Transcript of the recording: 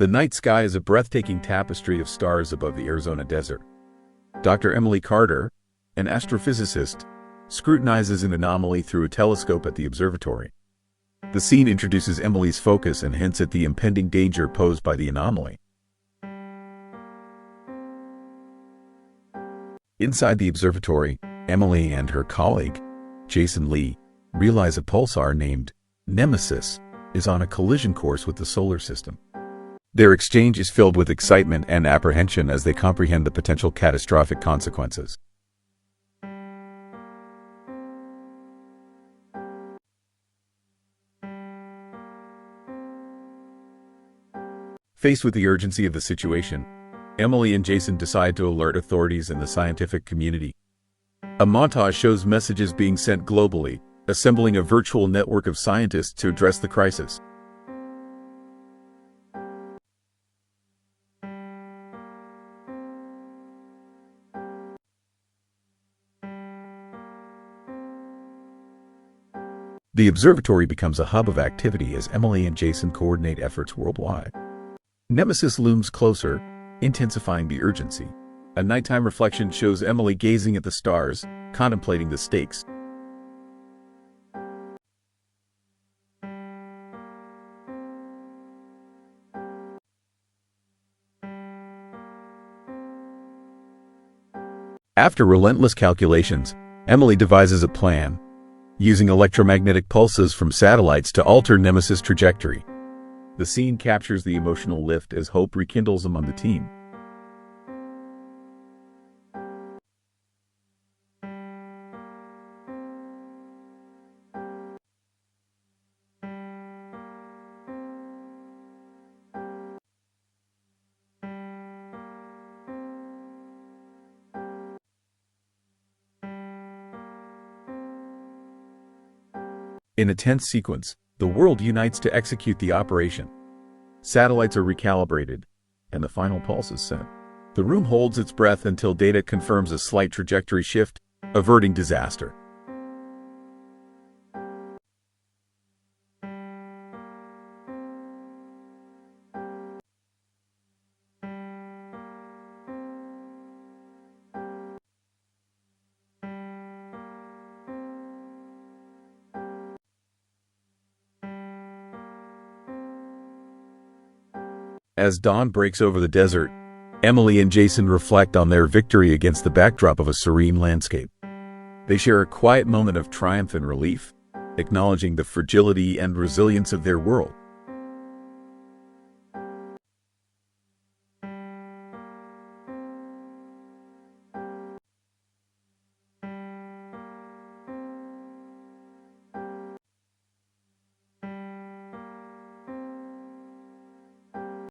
The night sky is a breathtaking tapestry of stars above the Arizona desert. Dr. Emily Carter, an astrophysicist, scrutinizes an anomaly through a telescope at the observatory. The scene introduces Emily's focus and hints at the impending danger posed by the anomaly. Inside the observatory, Emily and her colleague, Jason Lee, realize a pulsar named Nemesis is on a collision course with the solar system. Their exchange is filled with excitement and apprehension as they comprehend the potential catastrophic consequences. Faced with the urgency of the situation, Emily and Jason decide to alert authorities and the scientific community. A montage shows messages being sent globally, assembling a virtual network of scientists to address the crisis. The observatory becomes a hub of activity as Emily and Jason coordinate efforts worldwide. Nemesis looms closer, intensifying the urgency. A nighttime reflection shows Emily gazing at the stars, contemplating the stakes. After relentless calculations, Emily devises a plan, using electromagnetic pulses from satellites to alter Nemesis' trajectory. The scene captures the emotional lift as hope rekindles among the team. In a tense sequence, the world unites to execute the operation. Satellites are recalibrated, and the final pulse is sent. The room holds its breath until data confirms a slight trajectory shift, averting disaster. As dawn breaks over the desert, Emily and Jason reflect on their victory against the backdrop of a serene landscape. They share a quiet moment of triumph and relief, acknowledging the fragility and resilience of their world.